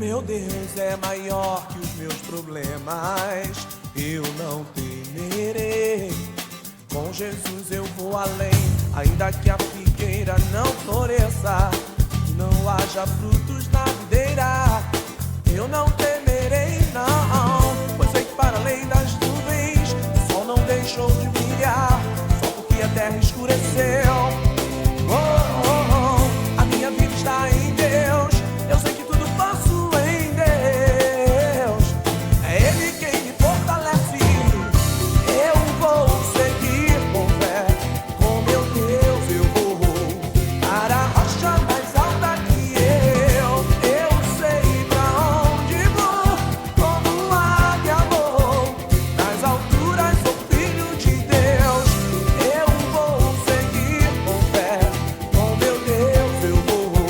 meu Deus é maior que os meus problemas. Eu não temerei. Com Jesus eu vou além. Ainda que a figueira não floresça, não haja frutos na videira, eu não temerei não. Pois sei que para além das nuvens o sol não deixou de brilhar, só porque a terra escureceu. A minha vida está em Deus. Eu sei que tudo posso em Deus. É Ele quem me fortalece. Eu vou seguir com fé. Com meu Deus eu vou para a rocha mais alta que eu. Eu sei pra onde vou, como águia vou. Nas alturas sou filho de Deus. Eu vou seguir com fé. Com meu Deus eu vou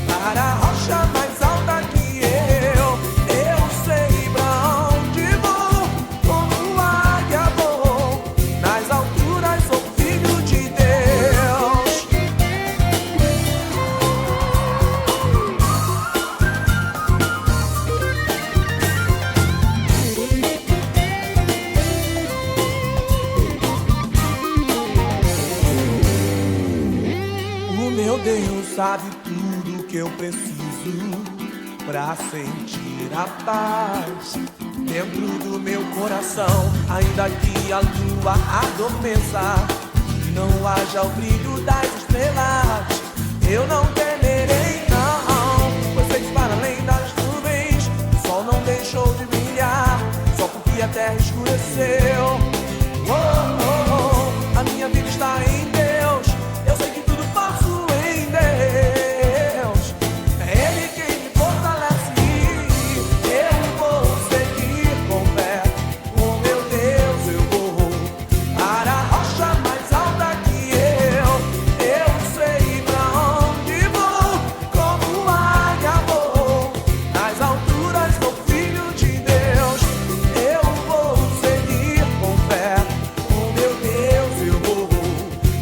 para a rocha mais alta que eu. Eu sei pra onde vou, como águia vou. Nas alturas sou filho de Deus. O meu Deus sabe tudo que eu preciso pra sentir a paz dentro do meu coração. Ainda que a lua adormeça e não haja o brilho das estrelas, eu não temerei não. Pois sei que para além das nuvens o sol não deixou de brilhar, só porque a terra escureceu. A minha vida está em Deus. Eu sei que tudo posso em Deus. É Ele quem me fortalece. Eu vou seguir com fé. Com meu Deus eu vou para a rocha mais alta que eu. Eu sei pra onde vou, como águia vou. Nas alturas sou filho de Deus. Eu vou seguir com fé. Com meu Deus eu vou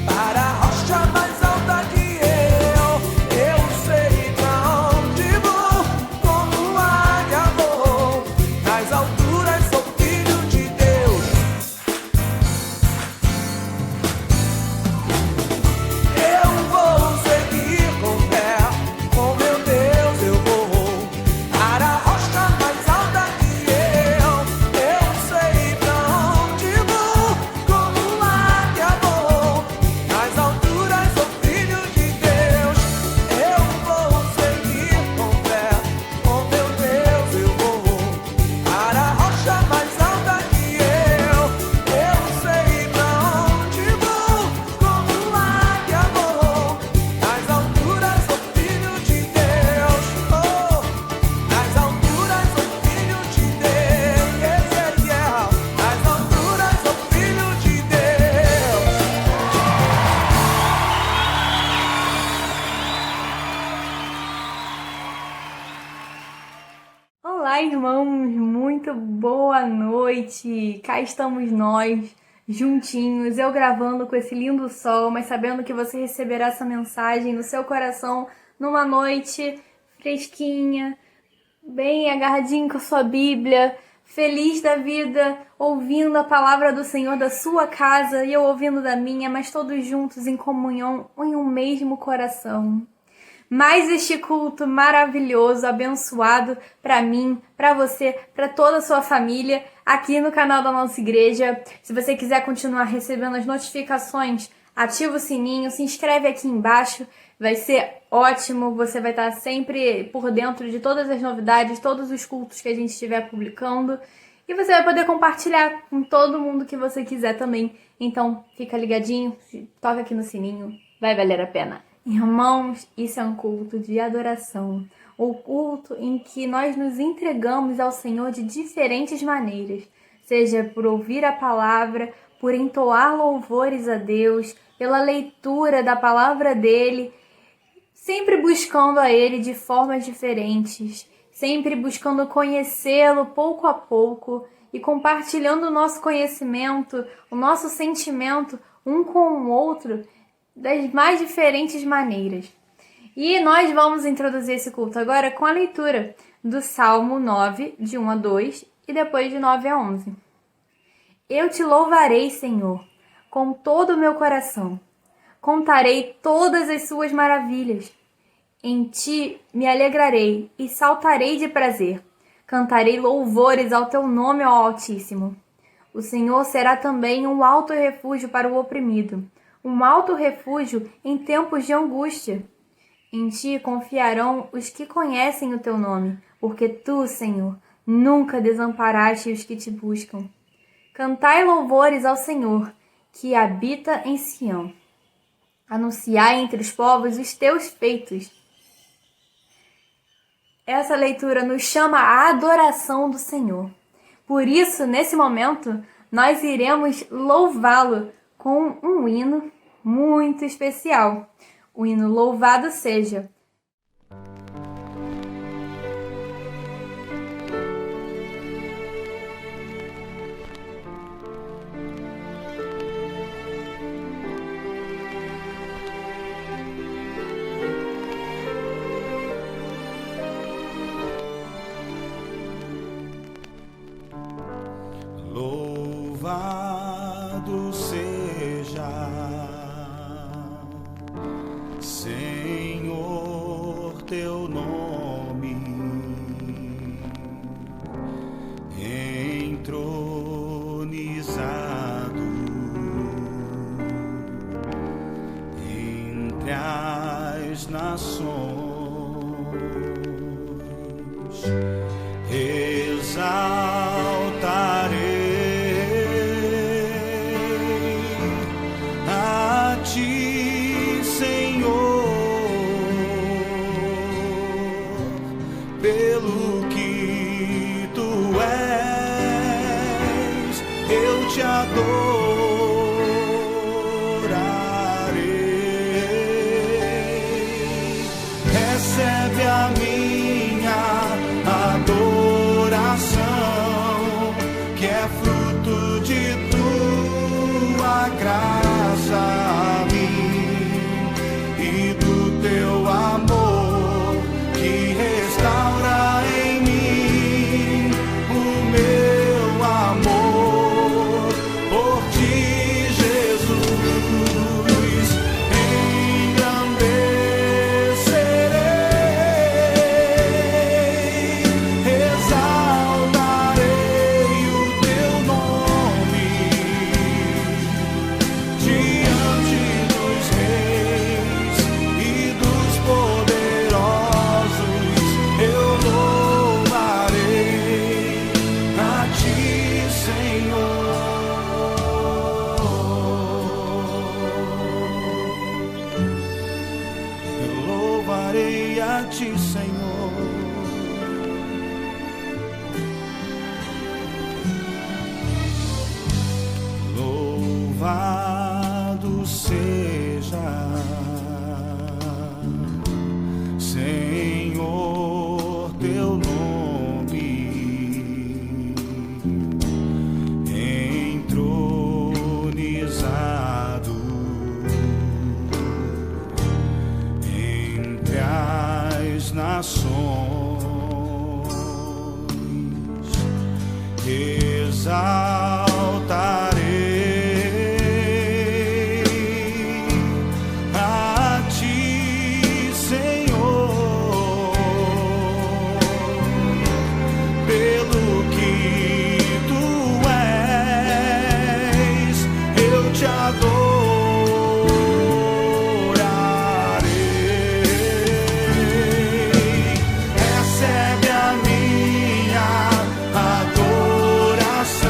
para a rocha mais alta que eu. Eu sei pra onde vou, como águia vou. Nas alturas sou filho de Deus. Eu vou seguir com fé. Com meu Deus eu vou para a rocha mais alta que eu. Eu sei pra onde vou, como águia vou. Nas alturas sou filho de Deus. Eu vou seguir com fé. Com meu Deus eu vou para a rocha mais alta que eu. Eu sei pra onde vou, como águia vou. Nas alturas sou filho de Deus. Nas alturas sou filho de Deus. Nas alturas sou filho de Deus. Olá, irmãos, muito boa noite. Cá estamos nós, juntinhos, eu gravando com esse lindo sol, mas sabendo que você receberá essa mensagem no seu coração numa noite fresquinha, bem agarradinho com a sua Bíblia, feliz da vida, ouvindo a palavra do Senhor da sua casa e eu ouvindo da minha, mas todos juntos em comunhão, em um mesmo coração. Mais este culto maravilhoso, abençoado para mim, para você, para toda a sua família, aqui no canal da nossa igreja. Se você quiser continuar recebendo as notificações, ativa o sininho, se inscreve aqui embaixo, vai ser ótimo, você vai estar sempre por dentro de todas as novidades, todos os cultos que a gente estiver publicando. E você vai poder compartilhar com todo mundo que você quiser também. Então, fica ligadinho, toca aqui no sininho, vai valer a pena. Irmãos, isso é um culto de adoração, o culto em que nós nos entregamos ao Senhor de diferentes maneiras, seja por ouvir a palavra, por entoar louvores a Deus, pela leitura da palavra dele, sempre buscando a Ele de formas diferentes, sempre buscando conhecê-lo pouco a pouco e compartilhando o nosso conhecimento, o nosso sentimento um com o outro das mais diferentes maneiras. E nós vamos introduzir esse culto agora com a leitura do Salmo 9, de 1 a 2 e depois de 9 a 11. Eu te louvarei, Senhor, com todo o meu coração. Contarei todas as suas maravilhas. Em ti me alegrarei e saltarei de prazer. Cantarei louvores ao teu nome, ó Altíssimo. O Senhor será também um alto refúgio para o oprimido, um alto refúgio em tempos de angústia. Em ti confiarão os que conhecem o teu nome, porque tu, Senhor, nunca desamparaste os que te buscam. Cantai louvores ao Senhor, que habita em Sião. Anunciai entre os povos os teus feitos. Essa leitura nos chama à adoração do Senhor. Por isso, nesse momento, nós iremos louvá-lo com um hino muito especial. O hino Louvado Seja. Louvado seja, Senhor, teu nome, entronizado entre as nações. Pelo que tu és, eu te adorarei. Recebe a minha adoração, que é fruto de tua graça a mim e do teu amor. Restaura em mim o meu amor por ti, Jesus. Engrandecerei, exaltarei o teu nome diante dos reis e dos poderosos. Eu louvarei a ti, Senhor. Eu louvarei a ti, Senhor. Louvado seja, Senhor, teu nome, entronizado entre as nações. Exaltarei a ti, Senhor, pelo que tu és, eu te adorarei. Recebe a minha adoração,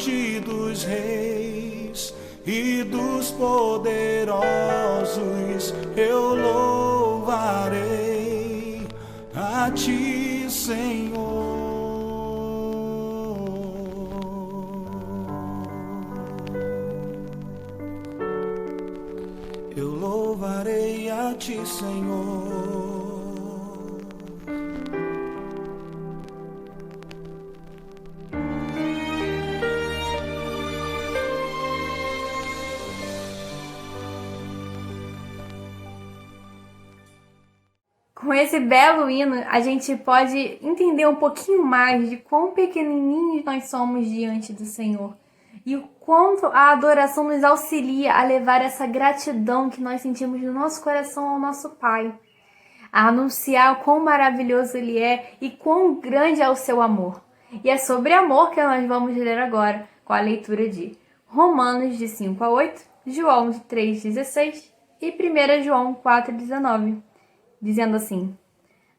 diante dos reis e dos poderosos, eu louvarei a ti, Senhor. Eu louvarei a ti, Senhor. Com esse belo hino, a gente pode entender um pouquinho mais de quão pequenininhos nós somos diante do Senhor e o quanto a adoração nos auxilia a levar essa gratidão que nós sentimos no nosso coração ao nosso Pai, a anunciar o quão maravilhoso Ele é e quão grande é o seu amor. E é sobre amor que nós vamos ler agora, com a leitura de Romanos de 5 a 8, João de 3,16 e 1 João 4,19. Dizendo assim: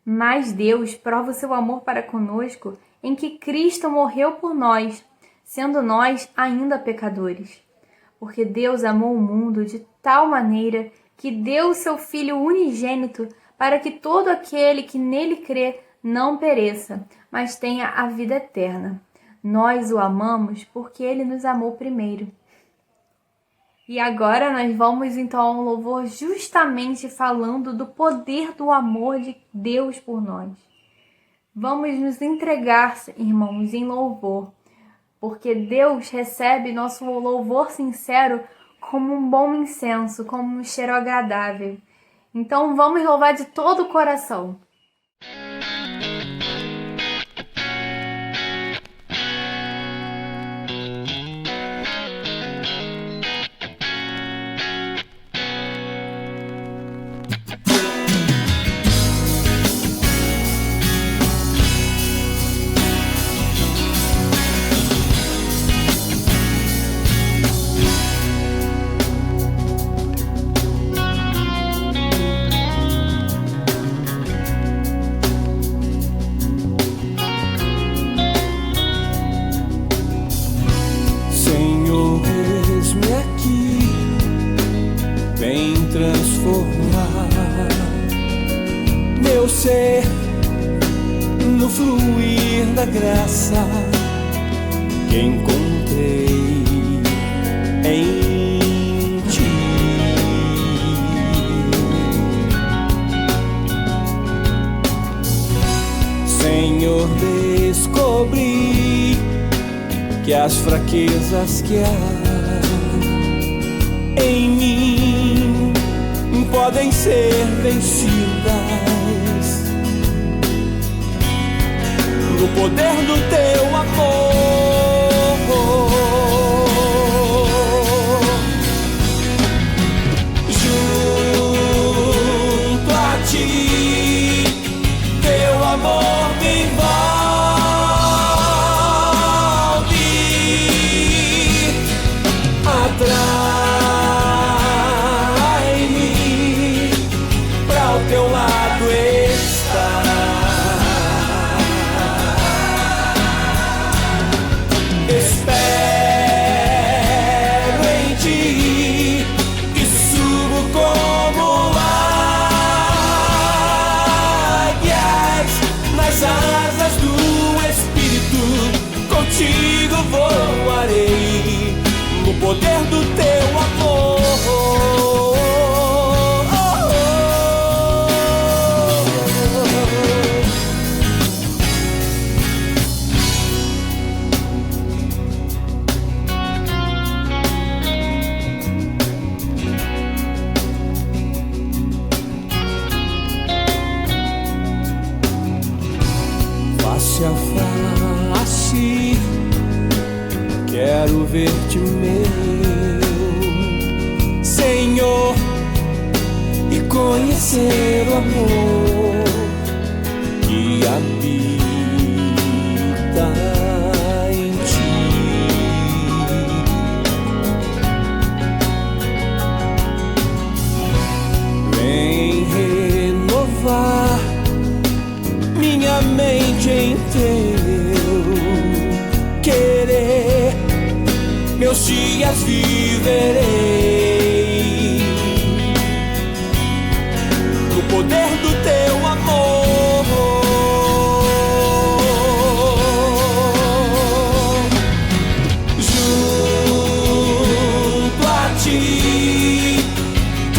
mas Deus prova o seu amor para conosco em que Cristo morreu por nós, sendo nós ainda pecadores. Porque Deus amou o mundo de tal maneira que deu o seu Filho unigênito para que todo aquele que nele crê não pereça, mas tenha a vida eterna. Nós o amamos porque ele nos amou primeiro. E agora nós vamos então a um louvor justamente falando do poder do amor de Deus por nós. Vamos nos entregar, irmãos, em louvor, porque Deus recebe nosso louvor sincero como um bom incenso, como um cheiro agradável. Então vamos louvar de todo o coração. Meu ser no fluir da graça que encontrei em ti. Senhor, descobri que as fraquezas que há em mim podem ser vencidas no poder do teu amor. Junto a ti, teu amor me envolve, atrai-me pra o teu lado estar. Espero em ti e subo como águias nas asas do Espírito. Contigo voarei no poder do teu amor. Face a face, quero ver-te, meu Senhor, e conhecer o amor que habita em ti. Vem renovar minha mente em teu querer meus dias viverei no poder do teu amor. Junto a ti,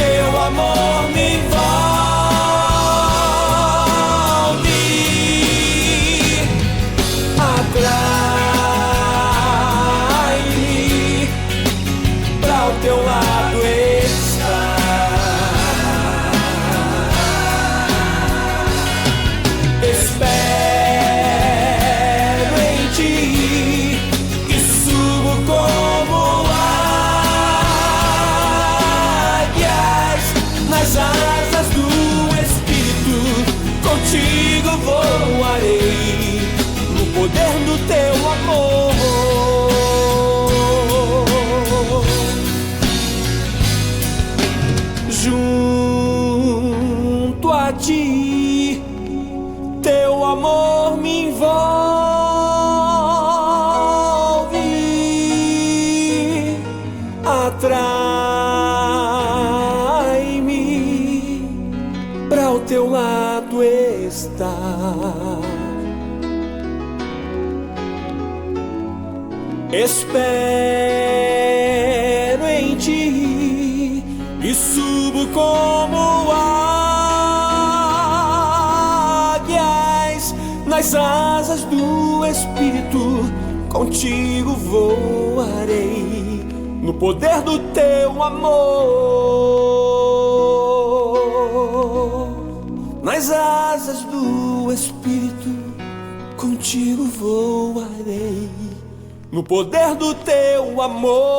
teu amor me envolve, atrai-me pra o teu lado estar. Espero em ti e subo como águias nas asas do Espírito. Contigo voarei no poder do teu amor. Junto a ti, teu amor me envolve, atrai-me pra o teu lado estar. Espero em ti e subo como águias nas asas do Espírito. Contigo voarei no poder do teu amor. Nas asas do Espírito, contigo voarei no poder do teu amor.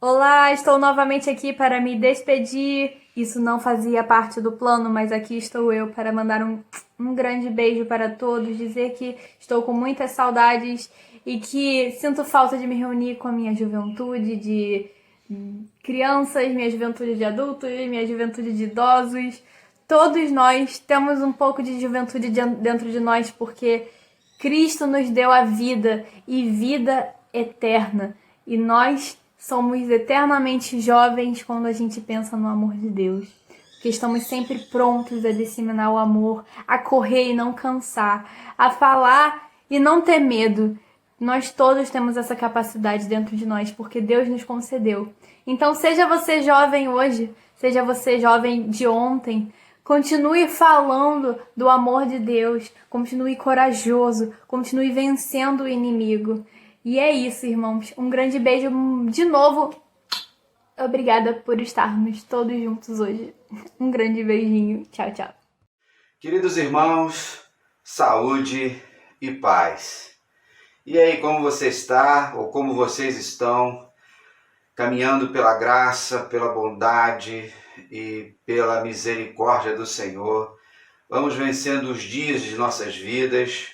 Olá, estou novamente aqui para me despedir. Isso não fazia parte do plano, mas aqui estou eu para mandar um grande beijo para todos, dizer que estou com muitas saudades e que sinto falta de me reunir com a minha juventude de crianças, minha juventude de adultos, minha juventude de idosos. Todos nós temos um pouco de juventude dentro de nós porque Cristo nos deu a vida e vida eterna. E nós somos eternamente jovens quando a gente pensa no amor de Deus. Porque estamos sempre prontos a disseminar o amor, a correr e não cansar, a falar e não ter medo. Nós todos temos essa capacidade dentro de nós, porque Deus nos concedeu. Então, seja você jovem hoje, seja você jovem de ontem, continue falando do amor de Deus, continue corajoso, continue vencendo o inimigo. E é isso, irmãos. Um grande beijo de novo. Obrigada por estarmos todos juntos hoje. Um grande beijinho. Tchau, tchau. Queridos irmãos, saúde e paz. E aí, como você está, ou como vocês estão, caminhando pela graça, pela bondade e pela misericórdia do Senhor? Vamos vencendo os dias de nossas vidas.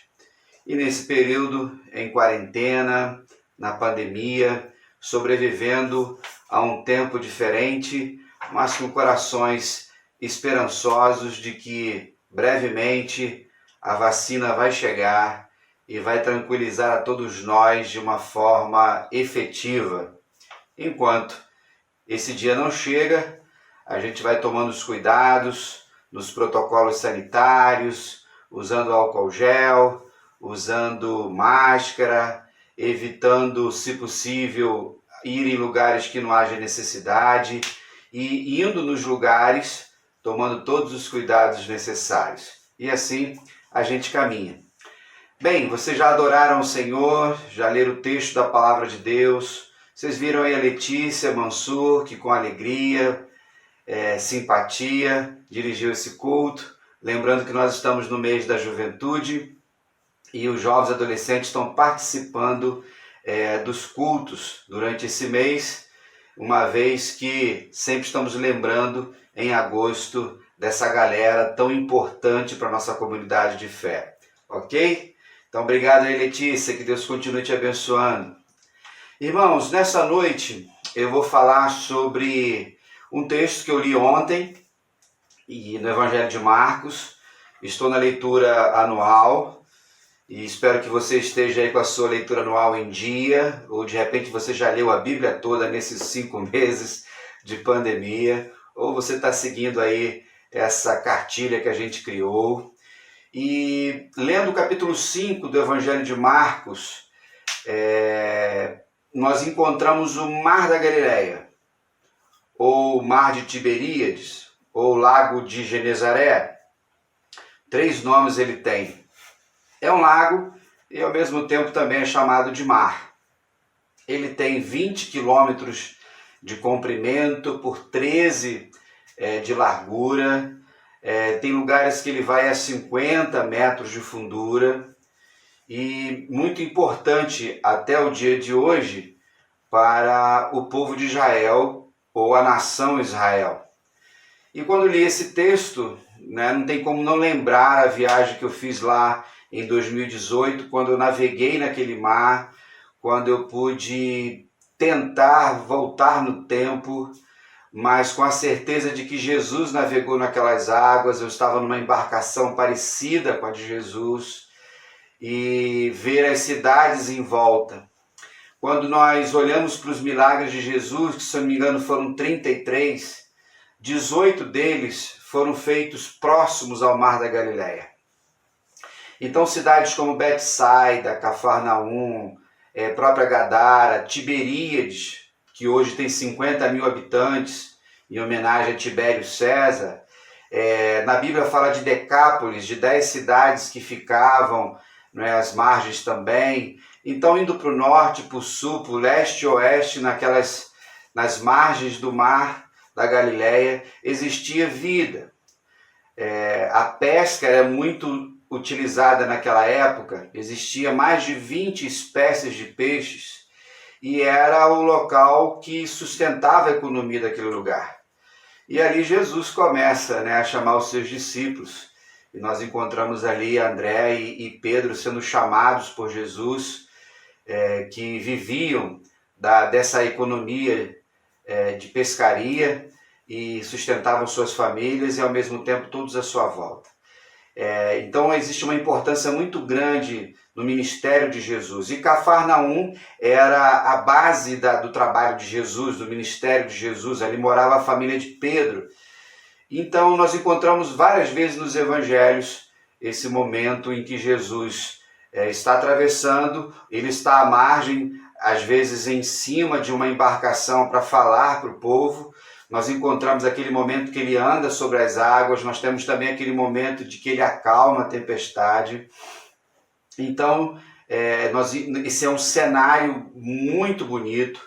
E nesse período, em quarentena, na pandemia, sobrevivendo a um tempo diferente, mas com corações esperançosos de que brevemente a vacina vai chegar e vai tranquilizar a todos nós de uma forma efetiva. Enquanto esse dia não chega, a gente vai tomando os cuidados nos protocolos sanitários, usando álcool gel, usando máscara, evitando, se possível, ir em lugares que não haja necessidade e indo nos lugares, tomando todos os cuidados necessários. E assim a gente caminha. Bem, vocês já adoraram o Senhor, já leram o texto da Palavra de Deus. Vocês viram aí a Letícia Mansur, que com alegria, simpatia, dirigiu esse culto. Lembrando que nós estamos no mês da juventude, e os jovens adolescentes estão participando dos cultos durante esse mês. uma vez que sempre estamos lembrando em agosto dessa galera tão importante para a nossa comunidade de fé, ok? Então, obrigado aí, Letícia, que Deus continue te abençoando. Irmãos, nessa noite eu vou falar sobre um texto que eu li ontem e no Evangelho de Marcos. Estou na leitura anual e espero que você esteja aí com a sua leitura anual em dia, ou de repente você já leu a Bíblia toda nesses 5 meses de pandemia, ou você está seguindo aí essa cartilha que a gente criou. E lendo o capítulo 5 do Evangelho de Marcos, nós encontramos o Mar da Galileia, ou Mar de Tiberíades, ou Lago de Genezaré. 3 nomes ele tem. É um lago e ao mesmo tempo também é chamado de mar. Ele tem 20 quilômetros de comprimento por 13 de largura. Tem lugares que ele vai a 50 metros de fundura. E muito importante até o dia de hoje para o povo de Israel, ou a nação Israel. E quando li esse texto, não tem como não lembrar a viagem que eu fiz lá em 2018, quando eu naveguei naquele mar, quando eu pude tentar voltar no tempo, mas com a certeza de que Jesus navegou naquelas águas. Eu estava numa embarcação parecida com a de Jesus, e ver as cidades em volta. Quando nós olhamos para os milagres de Jesus, que se não me engano foram 33, 18 deles foram feitos próximos ao Mar da Galileia. Então cidades como Betsaida, Cafarnaum, própria Gadara, Tiberíades, que hoje tem 50 mil habitantes, em homenagem a Tibério César. Na Bíblia fala de Decápolis, de 10 cidades que ficavam às margens também. Então, indo para o norte, para o sul, para o leste e oeste, nas margens do Mar da Galileia, existia vida. A pesca era muito utilizada naquela época, existia mais de 20 espécies de peixes, e era o local que sustentava a economia daquele lugar. E ali Jesus começa a chamar os seus discípulos, e nós encontramos ali André e Pedro sendo chamados por Jesus, que viviam dessa economia de pescaria e sustentavam suas famílias e ao mesmo tempo todos à sua volta. Então existe uma importância muito grande no ministério de Jesus. E Cafarnaum era a base do trabalho de Jesus, do ministério de Jesus. Ali morava a família de Pedro. Então nós encontramos várias vezes nos evangelhos esse momento em que Jesus está atravessando, ele está à margem, às vezes em cima de uma embarcação para falar para o povo. Nós encontramos aquele momento que ele anda sobre as águas, nós temos também aquele momento de que ele acalma a tempestade. Então, esse é um cenário muito bonito.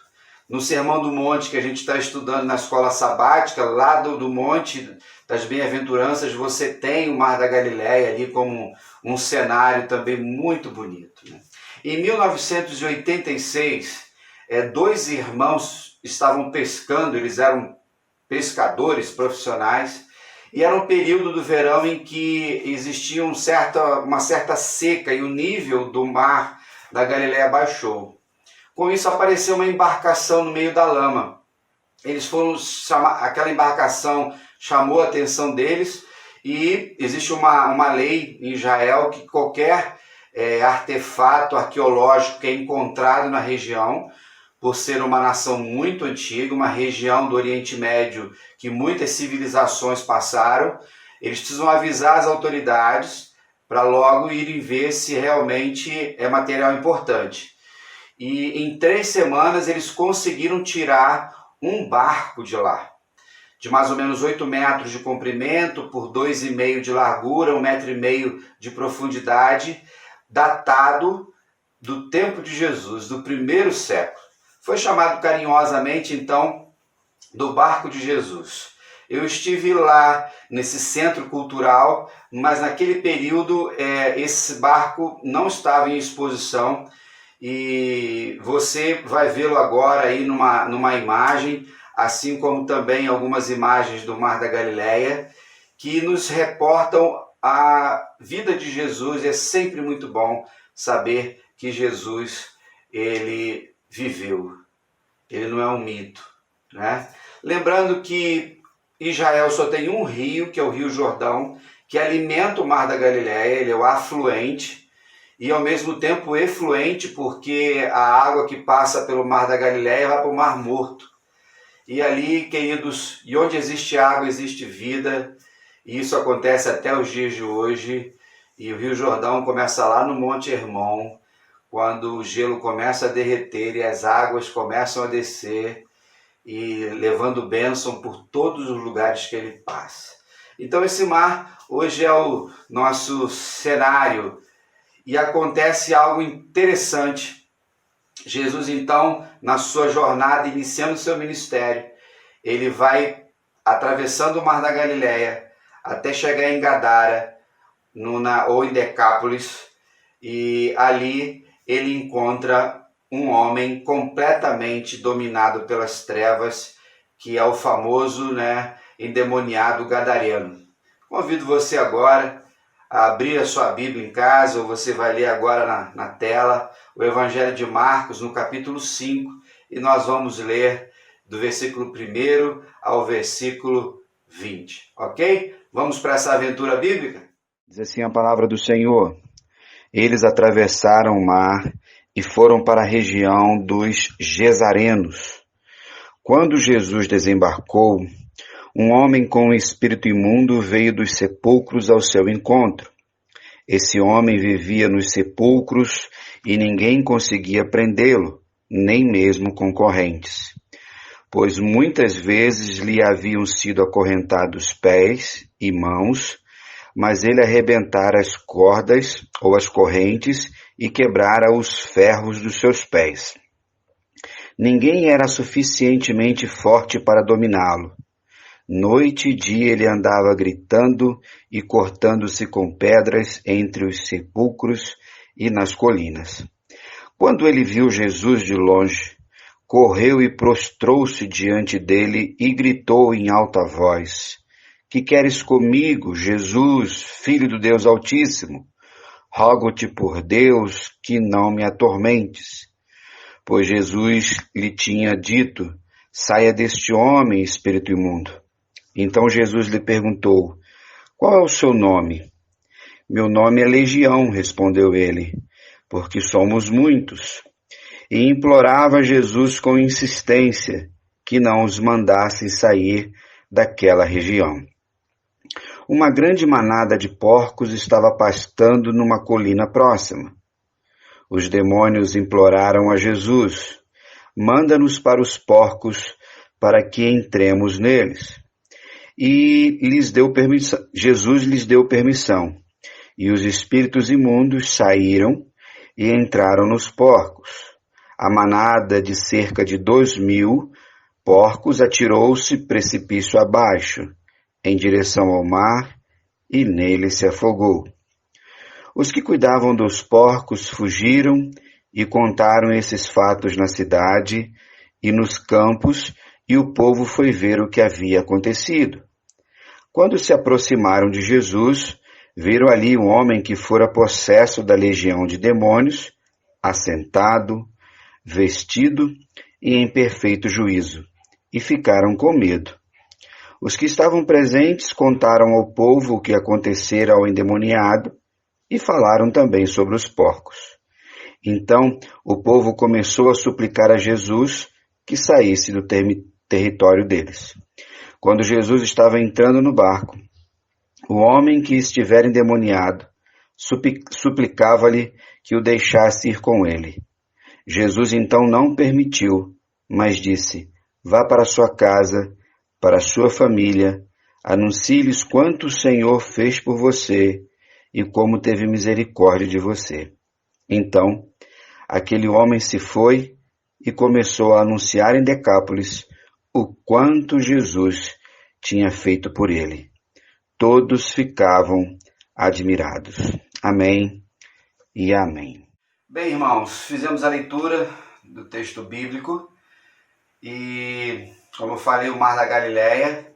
No Sermão do Monte, que a gente está estudando na escola sabática, lá do Monte das Bem-aventuranças, você tem o Mar da Galileia ali como um cenário também muito bonito. Em 1986, 2 irmãos estavam pescando, eles eram pescadores profissionais, e era um período do verão em que existia uma certa seca e o nível do Mar da Galileia baixou. Com isso apareceu uma embarcação no meio da lama. Eles foram aquela embarcação chamou a atenção deles, e existe uma lei em Israel que qualquer artefato arqueológico que é encontrado na região, por ser uma nação muito antiga, uma região do Oriente Médio que muitas civilizações passaram, eles precisam avisar as autoridades para logo irem ver se realmente é material importante. E em 3 semanas eles conseguiram tirar um barco de lá, de mais ou menos 8 metros de comprimento por 2,5 de largura, 1,5 metro de profundidade, datado do tempo de Jesus, do 1º século. Foi chamado carinhosamente, então, do Barco de Jesus. Eu estive lá nesse centro cultural, mas naquele período esse barco não estava em exposição, e você vai vê-lo agora aí numa imagem, assim como também algumas imagens do Mar da Galileia, que nos reportam a vida de Jesus. É sempre muito bom saber que Jesus, ele viveu, ele não é um mito, né? Lembrando que Israel só tem um rio, que é o Rio Jordão, que alimenta o Mar da Galileia, ele é o afluente, e ao mesmo tempo efluente, porque a água que passa pelo Mar da Galileia vai para o Mar Morto. E ali, queridos, e onde existe água, existe vida, e isso acontece até os dias de hoje. E o Rio Jordão começa lá no Monte Hermon, quando o gelo começa a derreter e as águas começam a descer, e levando bênção por todos os lugares que ele passa. Então esse mar hoje é o nosso cenário, e acontece algo interessante. Jesus, então, na sua jornada, iniciando o seu ministério, ele vai atravessando o Mar da Galileia até chegar em Gadara, ou em Decápolis, e ali ele encontra um homem completamente dominado pelas trevas, que é o famoso, endemoniado gadareno. Convido você agora a abrir a sua Bíblia em casa, ou você vai ler agora na tela, o Evangelho de Marcos, no capítulo 5, e nós vamos ler do versículo 1 ao versículo 20, ok? Vamos para essa aventura bíblica? Diz assim a palavra do Senhor: eles atravessaram o mar e foram para a região dos Gesarenos. Quando Jesus desembarcou, um homem com um espírito imundo veio dos sepulcros ao seu encontro. Esse homem vivia nos sepulcros e ninguém conseguia prendê-lo, nem mesmo com correntes, pois muitas vezes lhe haviam sido acorrentados pés e mãos, mas ele arrebentara as cordas ou as correntes e quebrara os ferros dos seus pés. Ninguém era suficientemente forte para dominá-lo. Noite e dia ele andava gritando e cortando-se com pedras entre os sepulcros e nas colinas. Quando ele viu Jesus de longe, correu e prostrou-se diante dele e gritou em alta voz: Que queres comigo, Jesus, Filho do Deus Altíssimo? Rogo-te por Deus que não me atormentes. Pois Jesus lhe tinha dito: Saia deste homem, espírito imundo. Então Jesus lhe perguntou: Qual é o seu nome? Meu nome é Legião, respondeu ele, porque somos muitos. E implorava Jesus com insistência que não os mandassem sair daquela região. Uma grande manada de porcos estava pastando numa colina próxima. Os demônios imploraram a Jesus: Manda-nos para os porcos para que entremos neles. E Jesus lhes deu permissão, e os espíritos imundos saíram e entraram nos porcos. A manada de cerca de 2.000 porcos atirou-se precipício abaixo, em direção ao mar, e nele se afogou. Os que cuidavam dos porcos fugiram e contaram esses fatos na cidade e nos campos, e o povo foi ver o que havia acontecido. Quando se aproximaram de Jesus, viram ali um homem que fora possesso da legião de demônios, assentado, vestido e em perfeito juízo, e ficaram com medo. Os que estavam presentes contaram ao povo o que acontecera ao endemoniado e falaram também sobre os porcos. Então o povo começou a suplicar a Jesus que saísse do território deles. Quando Jesus estava entrando no barco, o homem que estivera endemoniado suplicava-lhe que o deixasse ir com ele. Jesus então não permitiu, mas disse: Vá para sua casa, para a sua família, anuncie-lhes quanto o Senhor fez por você e como teve misericórdia de você. Então, aquele homem se foi e começou a anunciar em Decápolis o quanto Jesus tinha feito por ele. Todos ficavam admirados. Amém e amém. Bem, irmãos, fizemos a leitura do texto bíblico e, como eu falei, o Mar da Galileia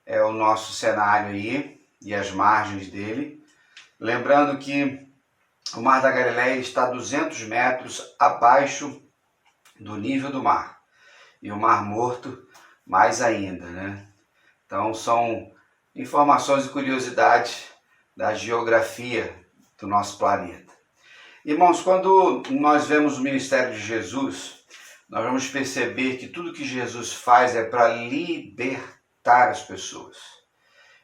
é o nosso cenário aí e as margens dele. Lembrando que o Mar da Galileia está a 200 metros abaixo do nível do mar e o Mar Morto mais ainda, né? Então são informações e curiosidades da geografia do nosso planeta. Irmãos, quando nós vemos o ministério de Jesus, nós vamos perceber que tudo que Jesus faz é para libertar as pessoas.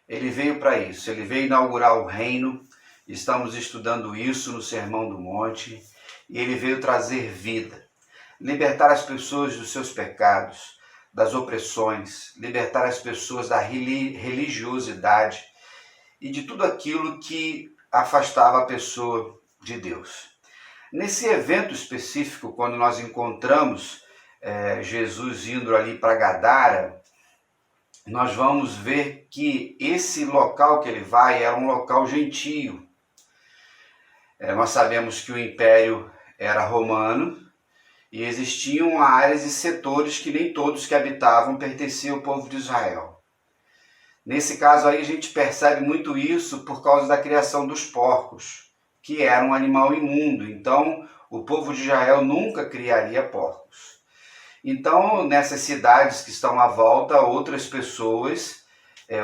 Ele veio para isso, ele veio inaugurar o reino, estamos estudando isso no Sermão do Monte, e ele veio trazer vida, libertar as pessoas dos seus pecados, das opressões, libertar as pessoas da religiosidade e de tudo aquilo que afastava a pessoa de Deus. Nesse evento específico, quando nós encontramos Jesus indo ali para Gadara, nós vamos ver que esse local que ele vai era um local gentio. Nós sabemos que o império era romano e existiam áreas e setores que nem todos que habitavam pertenciam ao povo de Israel. Nesse caso aí a gente percebe muito isso por causa da criação dos porcos, que era um animal imundo. Então o povo de Israel nunca criaria porcos. Então nessas cidades que estão à volta, outras pessoas,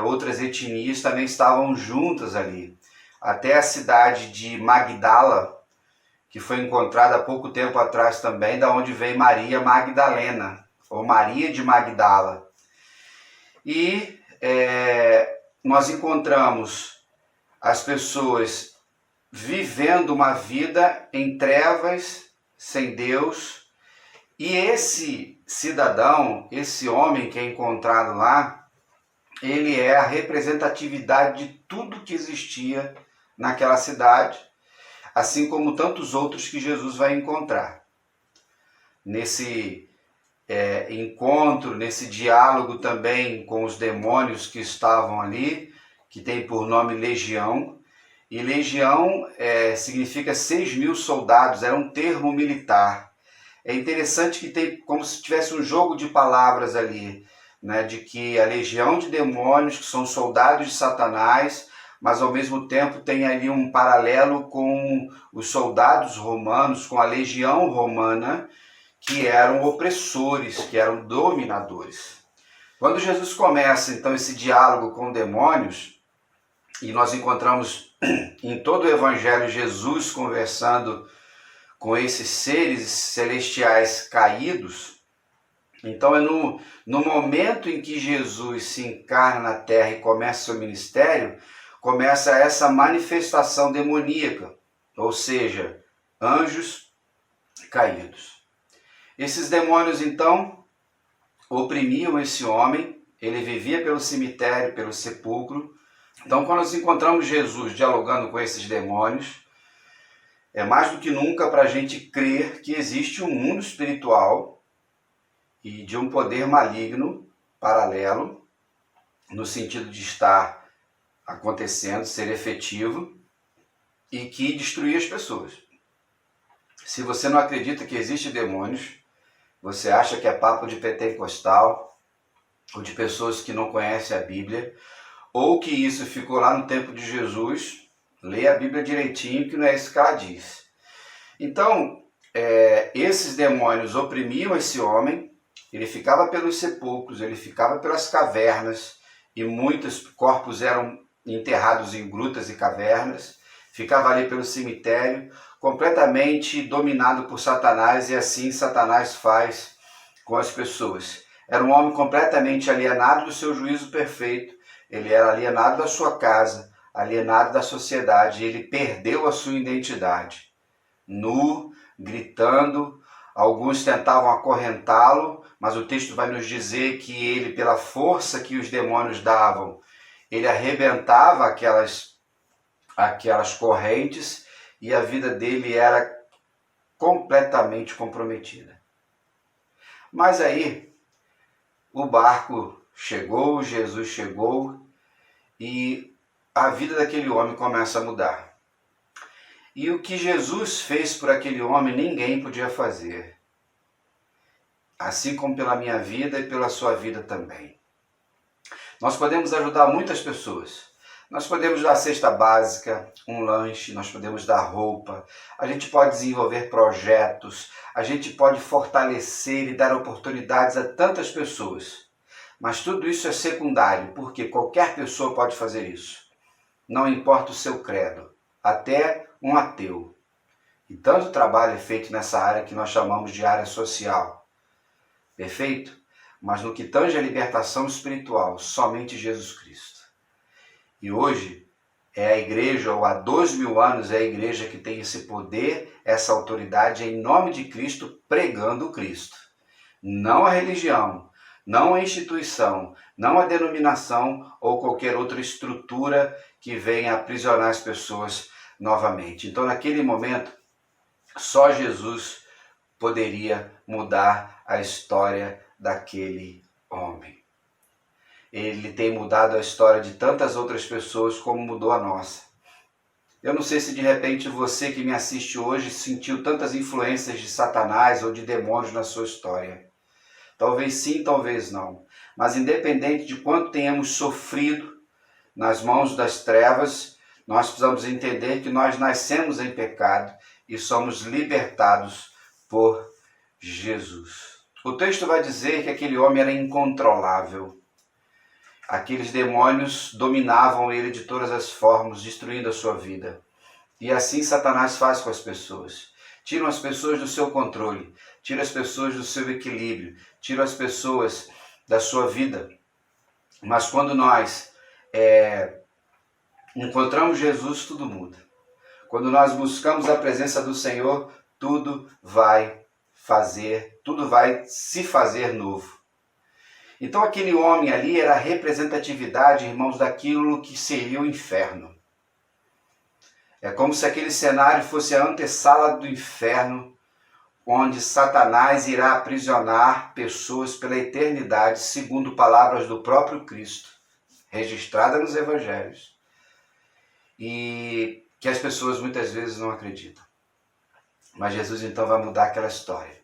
outras etnias também estavam juntas ali. Até a cidade de Magdala, que foi encontrada há pouco tempo atrás também, da onde veio Maria Magdalena, ou Maria de Magdala. E nós encontramos as pessoas vivendo uma vida em trevas, sem Deus, e esse cidadão, esse homem que é encontrado lá, ele é a representatividade de tudo que existia naquela cidade, assim como tantos outros que Jesus vai encontrar. Nesse encontro, nesse diálogo também com os demônios que estavam ali, que tem por nome Legião, e legião significa 6.000 soldados, era um termo militar. É interessante que tem como se tivesse um jogo de palavras ali, né, de que a legião de demônios, que são soldados de Satanás, mas ao mesmo tempo tem ali um paralelo com os soldados romanos, com a legião romana, que eram opressores, que eram dominadores. Quando Jesus começa então esse diálogo com demônios, e nós encontramos em todo o Evangelho Jesus conversando com esses seres celestiais caídos, então é no momento em que Jesus se encarna na terra e começa seu ministério, começa essa manifestação demoníaca, ou seja, anjos caídos. Esses demônios então oprimiam esse homem, ele vivia pelo cemitério, pelo sepulcro. Então, quando nós encontramos Jesus dialogando com esses demônios, é mais do que nunca para a gente crer que existe um mundo espiritual e de um poder maligno paralelo, no sentido de estar acontecendo, ser efetivo e que destruir as pessoas. Se você não acredita que existe demônios, você acha que é papo de pentecostal ou de pessoas que não conhecem a Bíblia, ou que isso ficou lá no tempo de Jesus, lê a Bíblia direitinho, que não é isso que ela diz. Então, esses demônios oprimiam esse homem, ele ficava pelos sepulcros, ele ficava pelas cavernas, e muitos corpos eram enterrados em grutas e cavernas, ficava ali pelo cemitério, completamente dominado por Satanás, e assim Satanás faz com as pessoas. Era um homem completamente alienado do seu juízo perfeito, ele era alienado da sua casa, alienado da sociedade, ele perdeu a sua identidade. Nu, gritando, alguns tentavam acorrentá-lo, mas o texto vai nos dizer que ele, pela força que os demônios davam, ele arrebentava aquelas correntes e a vida dele era completamente comprometida. Mas aí, o barco chegou, Jesus chegou e a vida daquele homem começa a mudar. E o que Jesus fez por aquele homem, ninguém podia fazer. Assim como pela minha vida e pela sua vida também. Nós podemos ajudar muitas pessoas. Nós podemos dar cesta básica, um lanche, nós podemos dar roupa, a gente pode desenvolver projetos, a gente pode fortalecer e dar oportunidades a tantas pessoas. Mas tudo isso é secundário, porque qualquer pessoa pode fazer isso. Não importa o seu credo, até um ateu. E tanto trabalho é feito nessa área que nós chamamos de área social. Perfeito? Mas no que tange a libertação espiritual, somente Jesus Cristo. E hoje é a igreja, ou há 2000 anos é a igreja que tem esse poder, essa autoridade em nome de Cristo, pregando o Cristo. Não a religião, não a instituição, não a denominação ou qualquer outra estrutura que venha aprisionar as pessoas novamente. Então, naquele momento, só Jesus poderia mudar a história daquele homem. Ele tem mudado a história de tantas outras pessoas como mudou a nossa. Eu não sei se de repente você que me assiste hoje sentiu tantas influências de Satanás ou de demônios na sua história. Talvez sim, talvez não. Mas independente de quanto tenhamos sofrido nas mãos das trevas, nós precisamos entender que nós nascemos em pecado e somos libertados por Jesus. O texto vai dizer que aquele homem era incontrolável. Aqueles demônios dominavam ele de todas as formas, destruindo a sua vida. E assim Satanás faz com as pessoas. Tira as pessoas do seu controle, tira as pessoas do seu equilíbrio, tira as pessoas da sua vida. Mas quando nós encontramos Jesus, tudo muda. Quando nós buscamos a presença do Senhor, tudo vai se fazer novo. Então aquele homem ali era a representatividade, irmãos, daquilo que seria o inferno. É como se aquele cenário fosse a antessala do inferno, onde Satanás irá aprisionar pessoas pela eternidade, segundo palavras do próprio Cristo, registradas nos evangelhos, e que as pessoas muitas vezes não acreditam. Mas Jesus então vai mudar aquela história.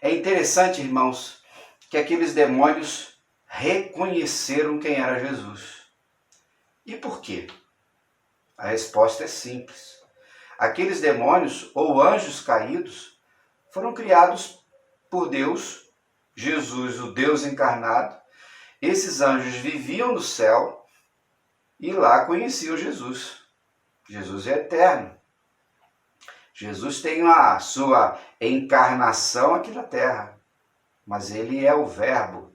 É interessante, irmãos, que aqueles demônios reconheceram quem era Jesus. E por quê? A resposta é simples. Aqueles demônios, ou anjos caídos, foram criados por Deus, Jesus, o Deus encarnado. Esses anjos viviam no céu e lá conheciam Jesus. Jesus é eterno. Jesus tem a sua encarnação aqui na terra. Mas ele é o Verbo,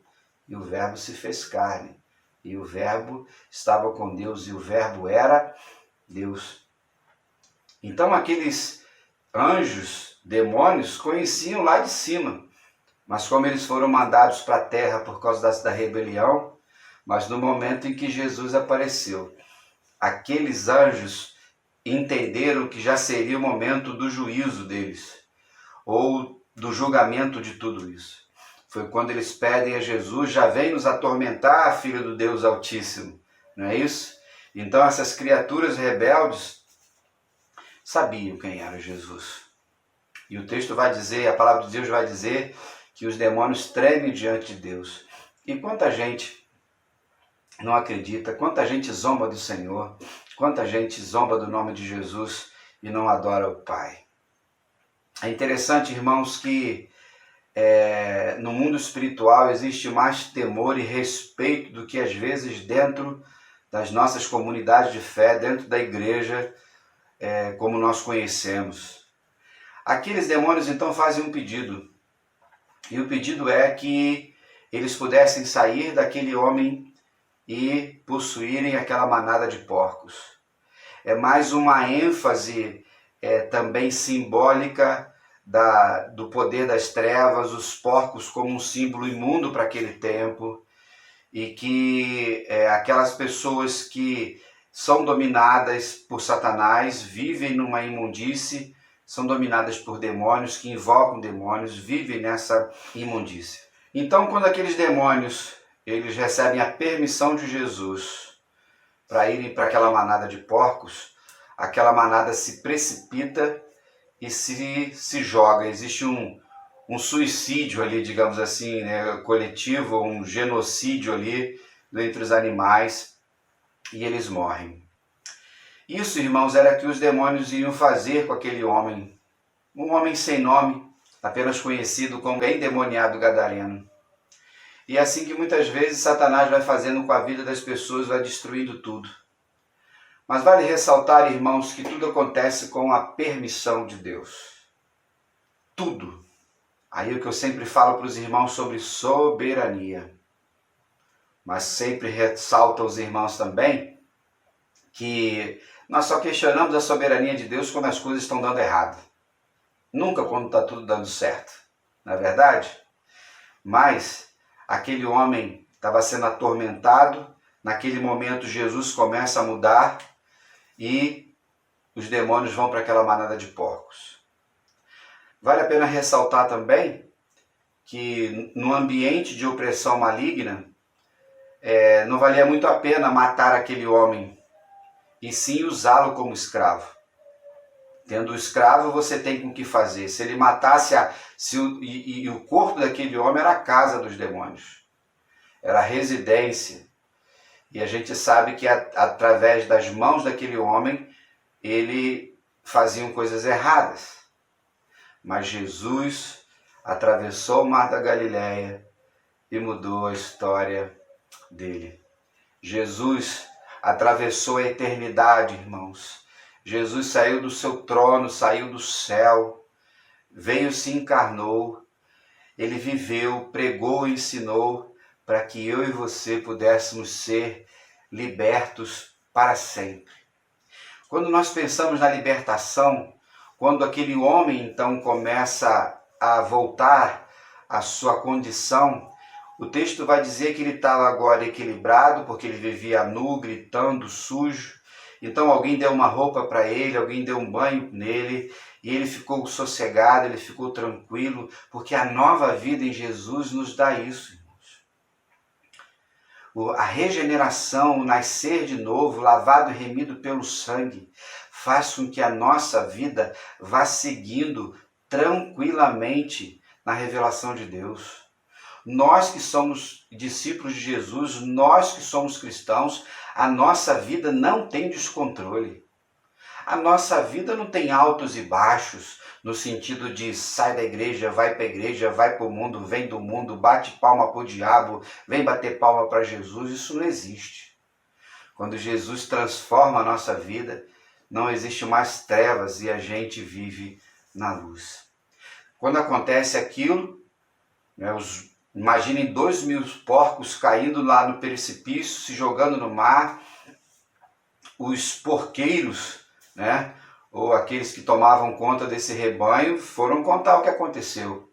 e o Verbo se fez carne, e o Verbo estava com Deus, e o Verbo era Deus. Então aqueles anjos, demônios, conheciam lá de cima, mas como eles foram mandados para a terra por causa da rebelião, mas no momento em que Jesus apareceu, aqueles anjos entenderam que já seria o momento do juízo deles, ou do julgamento de tudo isso. Foi quando eles pedem a Jesus, já vem nos atormentar, Filho do Deus Altíssimo. Não é isso? Então essas criaturas rebeldes sabiam quem era Jesus. E o texto vai dizer, a palavra de Deus vai dizer, que os demônios tremem diante de Deus. E quanta gente não acredita, quanta gente zomba do Senhor, quanta gente zomba do nome de Jesus e não adora o Pai. É interessante, irmãos, que no mundo espiritual existe mais temor e respeito do que às vezes dentro das nossas comunidades de fé, dentro da igreja, como nós conhecemos. Aqueles demônios então fazem um pedido, e o pedido é que eles pudessem sair daquele homem e possuírem aquela manada de porcos. É mais uma ênfase também simbólica do poder das trevas, os porcos como um símbolo imundo para aquele tempo, e que aquelas pessoas que são dominadas por Satanás, vivem numa imundície, são dominadas por demônios, que invocam demônios, vivem nessa imundície. Então, quando aqueles demônios eles recebem a permissão de Jesus para irem para aquela manada de porcos, aquela manada se precipita e se joga. Existe um suicídio ali, digamos assim, né, coletivo, um genocídio ali entre os animais, e eles morrem. Isso, irmãos, era que os demônios iam fazer com aquele homem, um homem sem nome, apenas conhecido como endemoniado gadareno. E é assim que muitas vezes Satanás vai fazendo com a vida das pessoas, vai destruindo tudo. Mas vale ressaltar, irmãos, que tudo acontece com a permissão de Deus. Tudo. Aí é o que eu sempre falo para os irmãos sobre soberania. Mas sempre ressalto aos irmãos também que nós só questionamos a soberania de Deus quando as coisas estão dando errado. Nunca quando está tudo dando certo. Não é verdade? Mas aquele homem estava sendo atormentado. Naquele momento Jesus começa a mudar e os demônios vão para aquela manada de porcos. Vale a pena ressaltar também que no ambiente de opressão maligna, não valia muito a pena matar aquele homem, e sim usá-lo como escravo. Tendo o escravo, você tem com o que fazer. Se ele matasse, e o corpo daquele homem era a casa dos demônios, era a residência. E a gente sabe que através das mãos daquele homem, ele fazia coisas erradas. Mas Jesus atravessou o mar da Galileia e mudou a história dele. Jesus atravessou a eternidade, irmãos. Jesus saiu do seu trono, saiu do céu, veio, se encarnou, ele viveu, pregou, ensinou, para que eu e você pudéssemos ser libertos para sempre. Quando nós pensamos na libertação, quando aquele homem então começa a voltar à sua condição, o texto vai dizer que ele estava agora equilibrado, porque ele vivia nu, gritando, sujo. Então alguém deu uma roupa para ele, alguém deu um banho nele, e ele ficou sossegado, ele ficou tranquilo, porque a nova vida em Jesus nos dá isso, irmãos. A regeneração, o nascer de novo, lavado e remido pelo sangue, faz com que a nossa vida vá seguindo tranquilamente na revelação de Deus. Nós que somos discípulos de Jesus, nós que somos cristãos, a nossa vida não tem descontrole. A nossa vida não tem altos e baixos, no sentido de sai da igreja, vai para a igreja, vai para o mundo, vem do mundo, bate palma para o diabo, vem bater palma para Jesus. Isso não existe. Quando Jesus transforma a nossa vida, não existe mais trevas e a gente vive na luz. Quando acontece aquilo, imaginem 2.000 porcos caindo lá no precipício, se jogando no mar. Os porqueiros, ou aqueles que tomavam conta desse rebanho, foram contar o que aconteceu.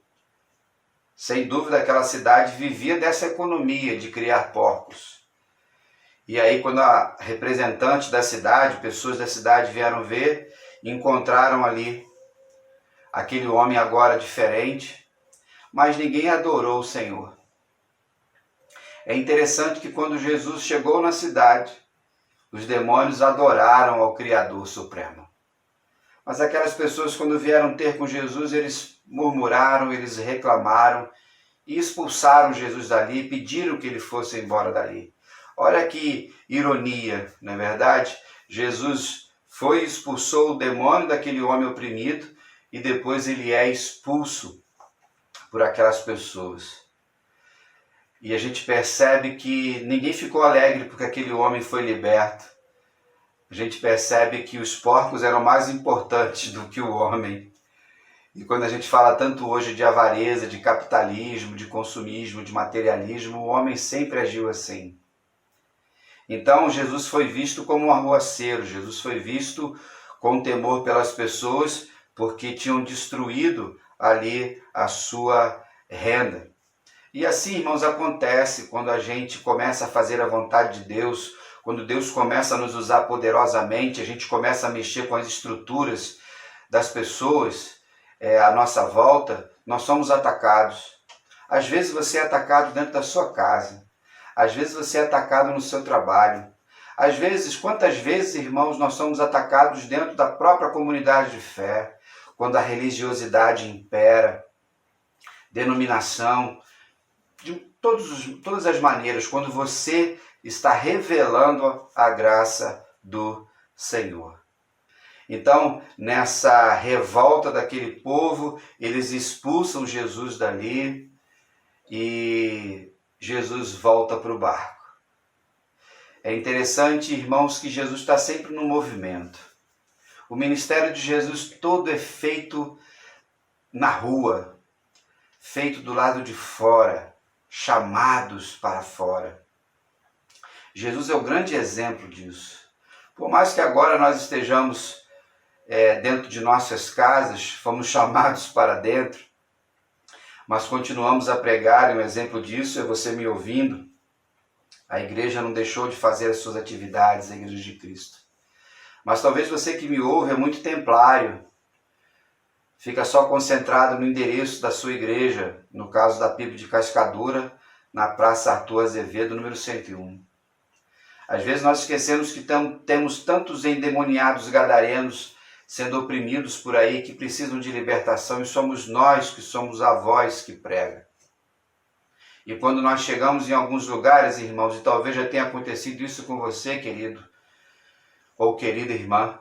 Sem dúvida, aquela cidade vivia dessa economia de criar porcos. E aí, quando a representante da cidade, pessoas da cidade vieram ver, encontraram ali aquele homem agora diferente, mas ninguém adorou o Senhor. É interessante que quando Jesus chegou na cidade, os demônios adoraram ao Criador Supremo. Mas aquelas pessoas, quando vieram ter com Jesus, eles murmuraram, eles reclamaram e expulsaram Jesus dali, pediram que ele fosse embora dali. Olha que ironia, não é verdade? Jesus foi e expulsou o demônio daquele homem oprimido e depois ele é expulso por aquelas pessoas. E a gente percebe que ninguém ficou alegre porque aquele homem foi liberto. A gente percebe que os porcos eram mais importantes do que o homem. E quando a gente fala tanto hoje de avareza, de capitalismo, de consumismo, de materialismo, o homem sempre agiu assim. Então Jesus foi visto como um arruaceiro, Jesus foi visto com temor pelas pessoas porque tinham destruído ali a sua renda. E assim, irmãos, acontece quando a gente começa a fazer a vontade de Deus, quando Deus começa a nos usar poderosamente, a gente começa a mexer com as estruturas das pessoas à nossa volta, nós somos atacados. Às vezes você é atacado dentro da sua casa, às vezes você é atacado no seu trabalho, Às vezes, quantas vezes, irmãos, nós somos atacados dentro da própria comunidade de fé, quando a religiosidade impera, denominação, de todas as maneiras, quando você está revelando a graça do Senhor. Então, nessa revolta daquele povo, eles expulsam Jesus dali e Jesus volta para o barco. É interessante, irmãos, que Jesus está sempre no movimento. O ministério de Jesus todo é feito na rua, feito do lado de fora, chamados para fora. Jesus é o grande exemplo disso. Por mais que agora nós estejamos dentro de nossas casas, fomos chamados para dentro, mas continuamos a pregar, e um exemplo disso é você me ouvindo. A igreja não deixou de fazer as suas atividades, a Igreja de Cristo. Mas talvez você que me ouve é muito templário, fica só concentrado no endereço da sua igreja, no caso da PIB de Cascadura, na Praça Arthur Azevedo, número 101. Às vezes nós esquecemos que temos tantos endemoniados gadarenos sendo oprimidos por aí, que precisam de libertação, e somos nós que somos a voz que prega. E quando nós chegamos em alguns lugares, irmãos, e talvez já tenha acontecido isso com você, querido, ou querida irmã,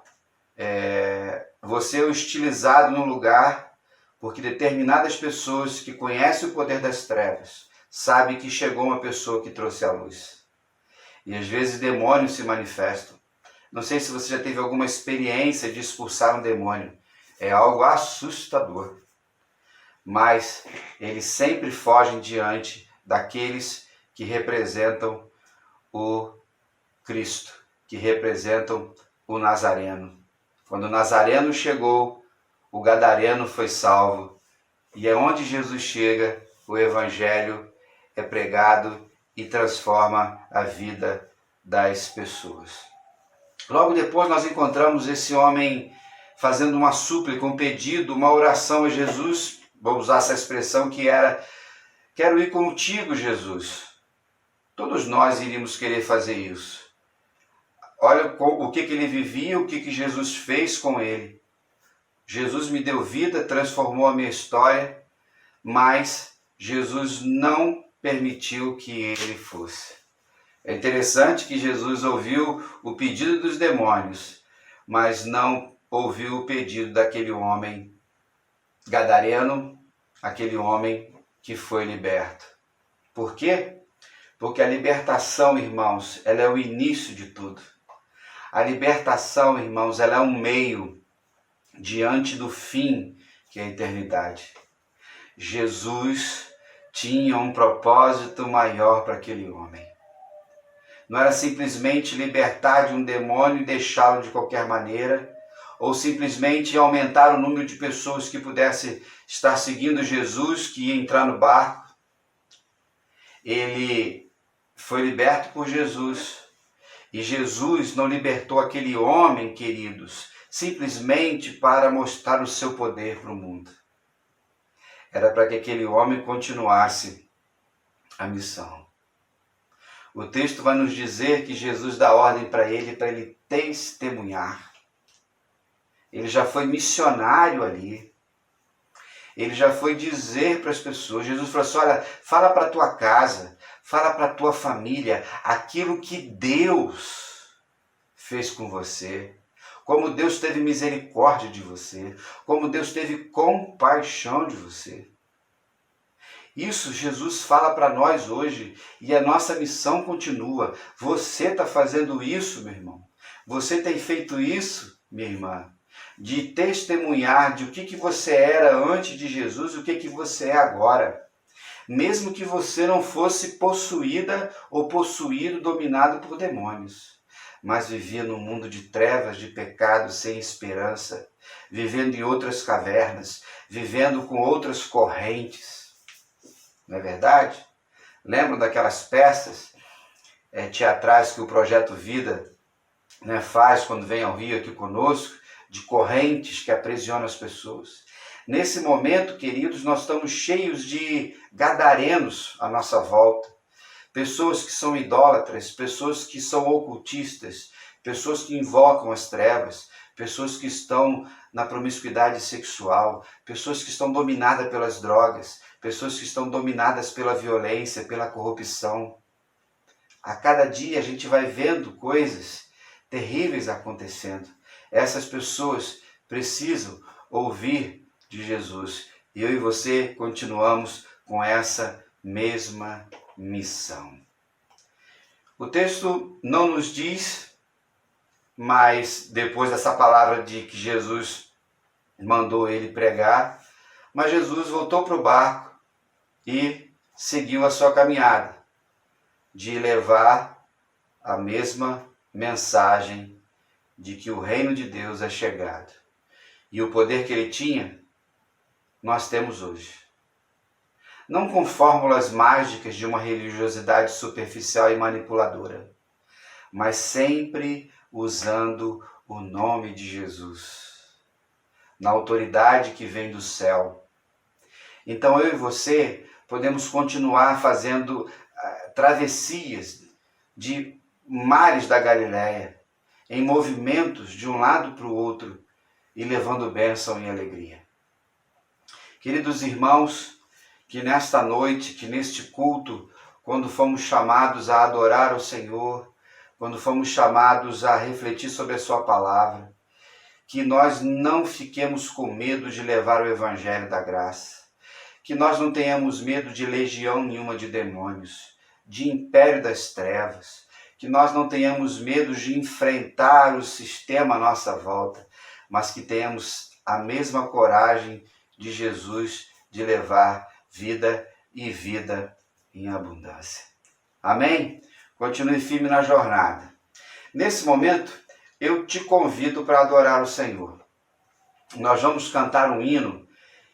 você é hostilizado num lugar porque determinadas pessoas que conhecem o poder das trevas sabem que chegou uma pessoa que trouxe a luz. E às vezes demônios se manifestam. Não sei se você já teve alguma experiência de expulsar um demônio. É algo assustador. Mas eles sempre fogem diante daqueles que representam o Cristo, que representam o Nazareno. Quando o Nazareno chegou, o gadareno foi salvo. E é onde Jesus chega, o Evangelho é pregado e transforma a vida das pessoas. Logo depois nós encontramos esse homem fazendo uma súplica, um pedido, uma oração a Jesus. Vamos usar essa expressão que era: quero ir contigo, Jesus. Todos nós iríamos querer fazer isso. Olha o que ele vivia, o que Jesus fez com ele. Jesus me deu vida, transformou a minha história, mas Jesus não permitiu que ele fosse. É interessante que Jesus ouviu o pedido dos demônios, mas não ouviu o pedido daquele homem gadareno, aquele homem que foi liberto. Por quê? Porque a libertação, irmãos, ela é o início de tudo. A libertação, irmãos, ela é um meio diante do fim, que é a eternidade. Jesus tinha um propósito maior para aquele homem. Não era simplesmente libertar de um demônio e deixá-lo de qualquer maneira, ou simplesmente aumentar o número de pessoas que pudesse estar seguindo Jesus, que ia entrar no barco. Ele foi liberto por Jesus. E Jesus não libertou aquele homem, queridos, simplesmente para mostrar o seu poder para o mundo. Era para que aquele homem continuasse a missão. O texto vai nos dizer que Jesus dá ordem para ele testemunhar. Ele já foi missionário ali. Ele já foi dizer para as pessoas. Jesus falou assim: olha, fala para a tua casa, fala para a tua família aquilo que Deus fez com você. Como Deus teve misericórdia de você. Como Deus teve compaixão de você. Isso Jesus fala para nós hoje e a nossa missão continua. Você está fazendo isso, meu irmão. Você tem feito isso, minha irmã, de testemunhar de o que você era antes de Jesus e o que você é agora. Mesmo que você não fosse possuída ou possuído, dominado por demônios, mas vivia num mundo de trevas, de pecado, sem esperança, vivendo em outras cavernas, vivendo com outras correntes. Não é verdade? Lembram daquelas peças teatrais que o Projeto Vida faz quando vem ao Rio aqui conosco, de correntes que aprisionam as pessoas? Nesse momento, queridos, nós estamos cheios de gadarenos à nossa volta. pessoas que são idólatras, pessoas que são ocultistas, pessoas que invocam as trevas, pessoas que estão na promiscuidade sexual, pessoas que estão dominadas pelas drogas, pessoas que estão dominadas pela violência, pela corrupção. A cada dia a gente vai vendo coisas terríveis acontecendo. Essas pessoas precisam ouvir de Jesus. E eu e você continuamos com essa mesma missão. O texto não nos diz, mas depois dessa palavra de que Jesus mandou ele pregar, mas Jesus voltou para o barco e seguiu a sua caminhada de levar a mesma mensagem de que o reino de Deus é chegado. E o poder que ele tinha, nós temos hoje. Não com fórmulas mágicas de uma religiosidade superficial e manipuladora, mas sempre usando o nome de Jesus, na autoridade que vem do céu. Então eu e você podemos continuar fazendo travessias de mares da Galileia, em movimentos de um lado para o outro e levando bênção e alegria. Queridos irmãos, que nesta noite, que neste culto, quando fomos chamados a adorar o Senhor, quando fomos chamados a refletir sobre a sua palavra, que nós não fiquemos com medo de levar o evangelho da graça, que nós não tenhamos medo de legião nenhuma de demônios, de império das trevas, que nós não tenhamos medo de enfrentar o sistema à nossa volta, mas que tenhamos a mesma coragem de Jesus de levar vida e vida em abundância. Amém? Continue firme na jornada. Nesse momento, eu te convido para adorar o Senhor. Nós vamos cantar um hino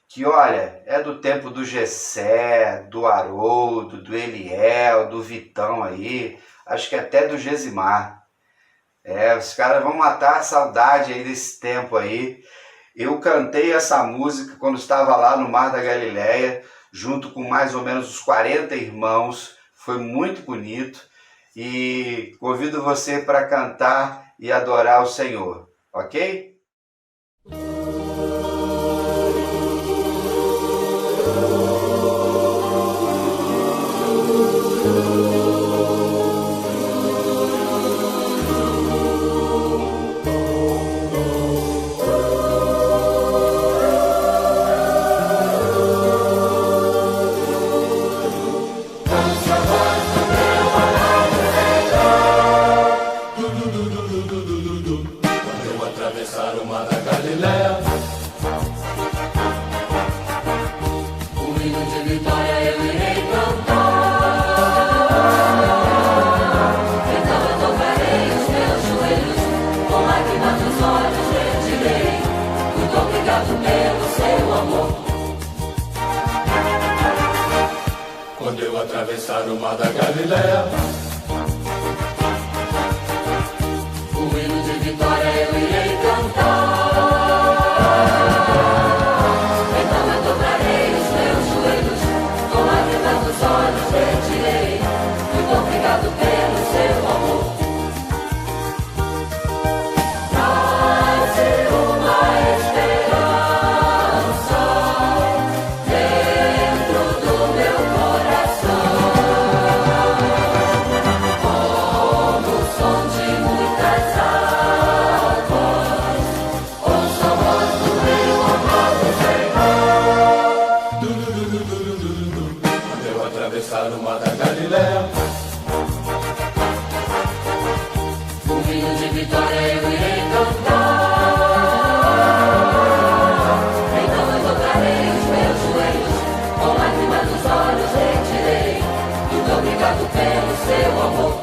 que, olha, é do tempo do Gessé, do Haroldo, do Eliel, do Vitão aí, acho que até do Gesimar. Os caras vão matar a saudade aí desse tempo aí. Eu cantei essa música quando estava lá no Mar da Galileia, junto com mais ou menos uns 40 irmãos. Foi muito bonito e convido você para cantar e adorar o Senhor, ok? Quando eu atravessar o mar da Galileia, o hino de vitória eu irei cantar. Então eu dobrarei os meus joelhos, com lágrimas nos olhos retirei. Muito obrigado pelo seu amor. Nasce uma esperança dentro do meu coração. Como o som de muitas águas, ouça a voz do meu amado Senhor. Quando eu atravessar o mar da Galileia, o hino de vitória eu irei cantar. Então eu dobrarei os meus joelhos, com lágrimas nos olhos retirei. Muito obrigado pelo seu amor.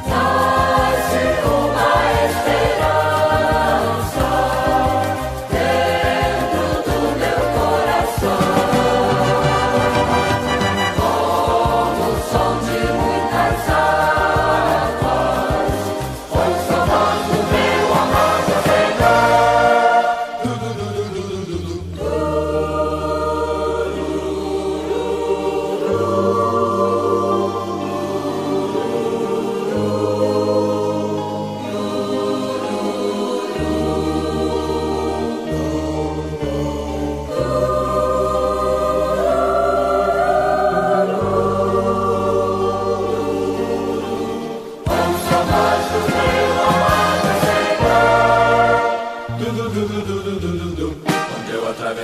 Nasce uma esperança dentro do meu coração.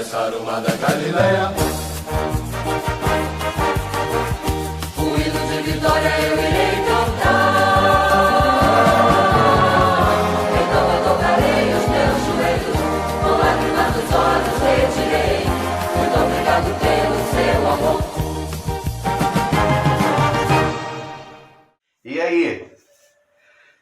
atravessar o mar da Galileia. O hino de vitória eu irei cantar. Então eu dobrarei os meus joelhos, com lágrimas nos olhos retirei. Muito obrigado pelo seu amor. E aí?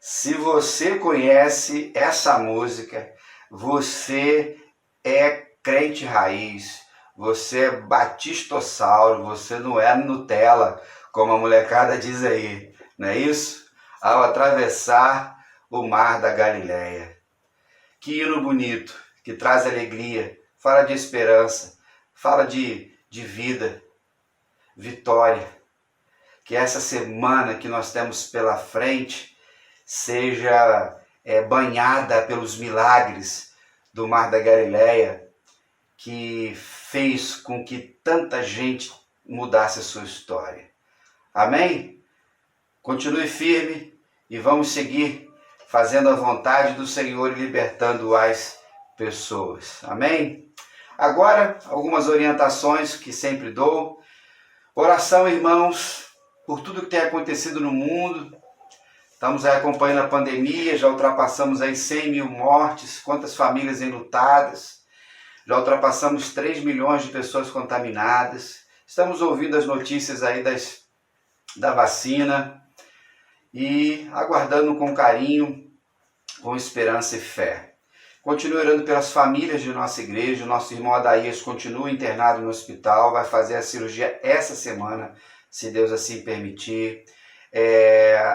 Se você conhece essa música, você é crente raiz, você é batistossauro, você não é Nutella, como a molecada diz aí, não é isso? Ao atravessar o mar da Galileia. Que hino bonito, que traz alegria, fala de esperança, fala de vida, vitória. Que essa semana que nós temos pela frente seja banhada pelos milagres do Mar da Galileia, que fez com que tanta gente mudasse a sua história. Amém? Continue firme e vamos seguir fazendo a vontade do Senhor e libertando as pessoas. Amém? Agora, algumas orientações que sempre dou. Oração, irmãos, por tudo que tem acontecido no mundo. Estamos aí acompanhando a pandemia, já ultrapassamos aí 100 mil mortes, quantas famílias enlutadas, já ultrapassamos 3 milhões de pessoas contaminadas. Estamos ouvindo as notícias aí da vacina e aguardando com carinho, com esperança e fé. Continue orando pelas famílias de nossa igreja. O nosso irmão Adaías continua internado no hospital, vai fazer a cirurgia essa semana, se Deus assim permitir.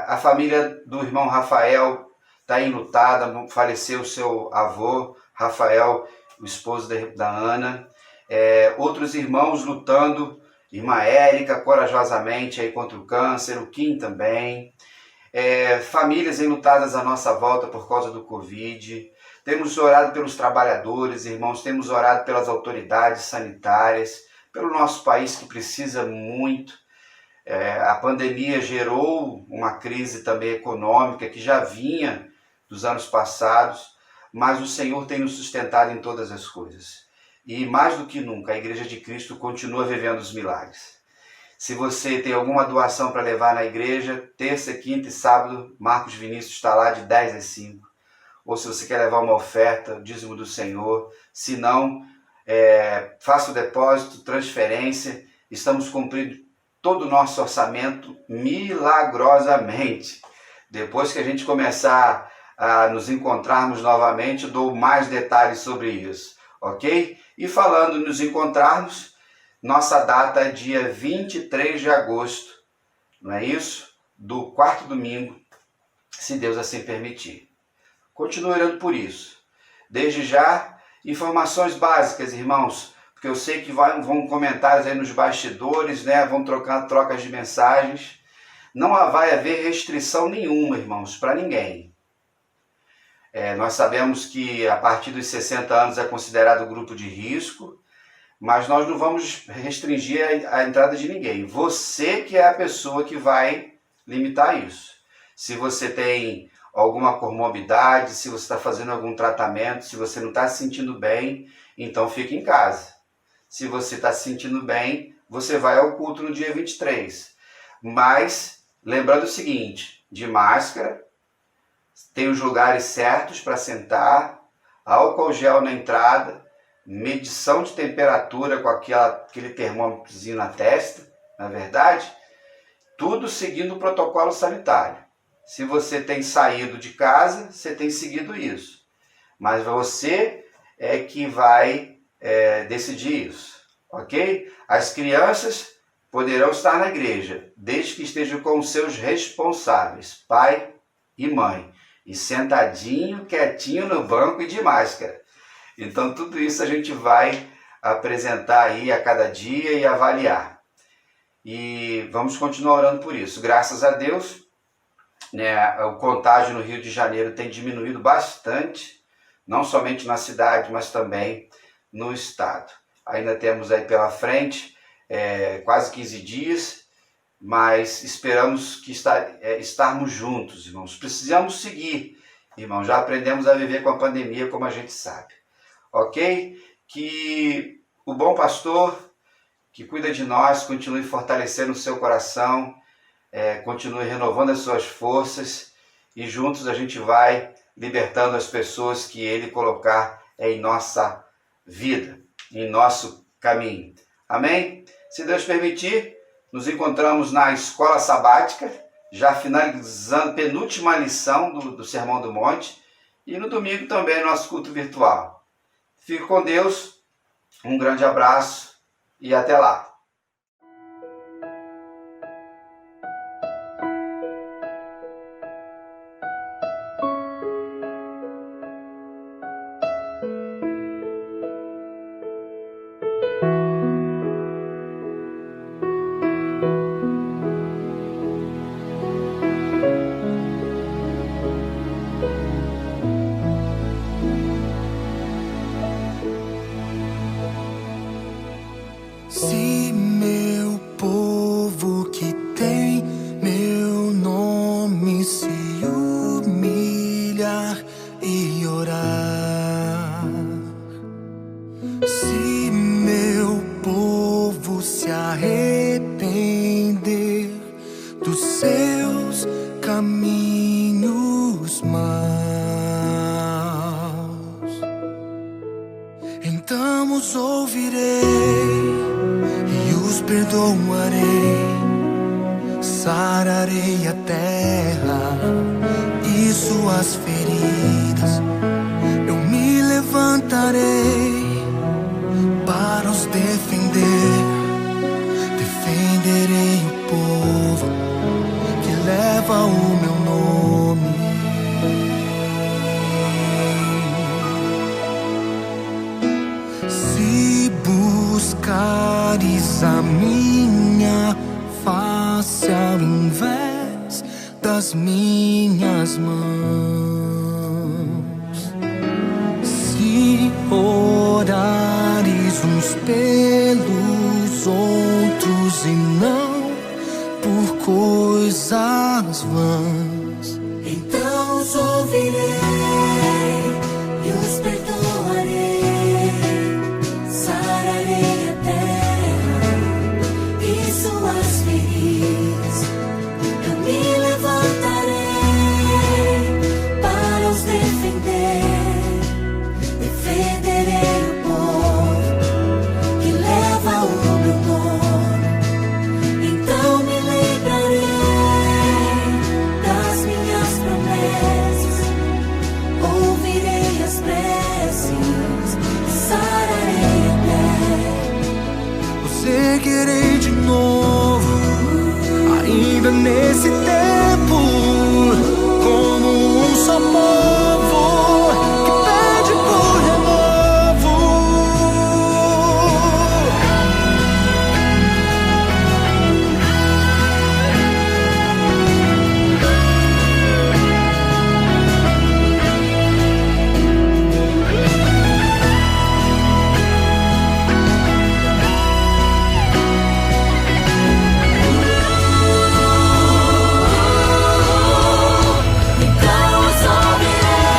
A família do irmão Rafael está enlutada, faleceu o seu avô, Rafael, o esposo da Ana. Outros irmãos lutando, irmã Érica, corajosamente aí contra o câncer, o Kim também. Famílias enlutadas à nossa volta por causa do Covid. Temos orado pelos trabalhadores, irmãos, temos orado pelas autoridades sanitárias, pelo nosso país que precisa muito. A pandemia gerou uma crise também econômica que já vinha dos anos passados, mas o Senhor tem nos sustentado em todas as coisas. E mais do que nunca, a Igreja de Cristo continua vivendo os milagres. Se você tem alguma doação para levar na igreja, terça, quinta e sábado, Marcos Vinícius está lá de 10 às 5. Ou se você quer levar uma oferta, dízimo do Senhor. Se não, faça o depósito, transferência. Estamos cumprindo todo o nosso orçamento milagrosamente. Depois que a gente começar a nos encontrarmos novamente, eu dou mais detalhes sobre isso, ok? E falando em nos encontrarmos, nossa data é dia 23 de agosto, não é isso? Do quarto domingo, se Deus assim permitir. Continue orando por isso. Desde já, informações básicas, irmãos, porque eu sei que vão comentários aí nos bastidores, né? Vão trocas de mensagens. Não vai haver restrição nenhuma, irmãos, para ninguém. Nós sabemos que a partir dos 60 anos é considerado grupo de risco, mas nós não vamos restringir a entrada de ninguém. Você que é a pessoa que vai limitar isso. Se você tem alguma comorbidade, se você está fazendo algum tratamento, se você não está se sentindo bem, então fique em casa. Se você está se sentindo bem, você vai ao culto no dia 23. Mas, lembrando o seguinte, de máscara, tem os lugares certos para sentar, álcool gel na entrada, medição de temperatura com aquele termômetrozinho na testa, na verdade, tudo seguindo o protocolo sanitário. Se você tem saído de casa, você tem seguido isso. Mas você é que vai decidir isso, ok? As crianças poderão estar na igreja, desde que estejam com os seus responsáveis, pai e mãe, e sentadinho, quietinho no banco e de máscara. Então tudo isso a gente vai apresentar aí a cada dia e avaliar. E vamos continuar orando por isso. Graças a Deus, né, o contágio no Rio de Janeiro tem diminuído bastante, não somente na cidade, mas também no estado. Ainda temos aí pela frente quase 15 dias, mas esperamos que estarmos juntos, irmãos. Precisamos seguir, irmãos. Já aprendemos a viver com a pandemia, como a gente sabe. Ok? Que o bom pastor que cuida de nós continue fortalecendo o seu coração, continue renovando as suas forças e juntos a gente vai libertando as pessoas que Ele colocar em nossa vida, em nosso caminho. Amém? Se Deus permitir, nos encontramos na escola sabática, já finalizando, penúltima lição do Sermão do Monte, e no domingo também nosso culto virtual. Fique com Deus, um grande abraço e até lá. Se meu povo que tem meu nome se humilhar e orar, se meu povo se arrepender dos seus caminhos maus, então os ouvirei e os perdoarei, sararei a terra e suas feridas. Eu me levantarei para os defender, defenderei o povo que leva o meu nome. Se buscares a minha face ao invés das minhas mãos, se orares uns pelos outros e não por coisas vãs, então os ouvirei e os perdoarei, sararei a terra e suas feridas. Eu me levantarei para os defender, defenderei o povo que leva o meu nome. Então me lembrarei das minhas promessas, ouvirei as preces, sararei a terra. Eu seguirei de novo, ainda nesse tempo, como um só povo que pede por renovo. Então os ouvirei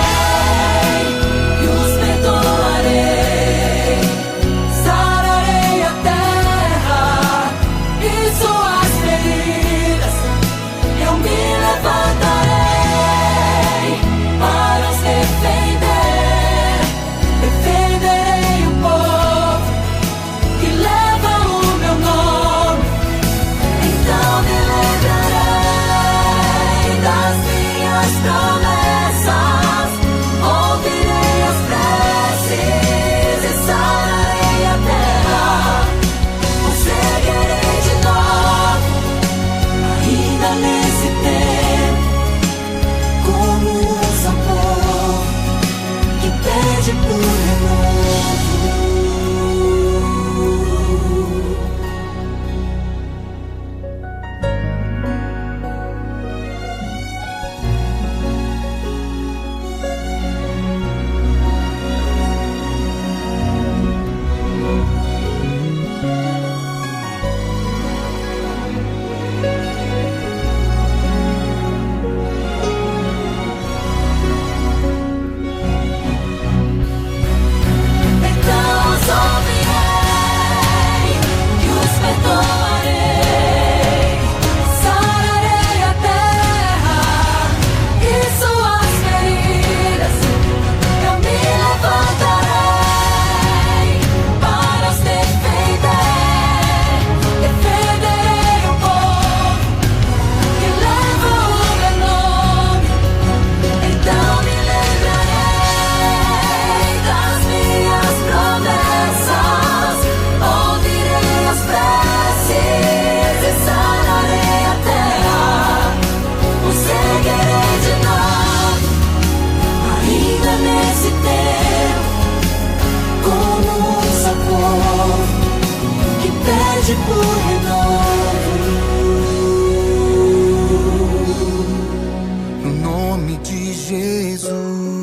pede por renovo. No nome de Jesus.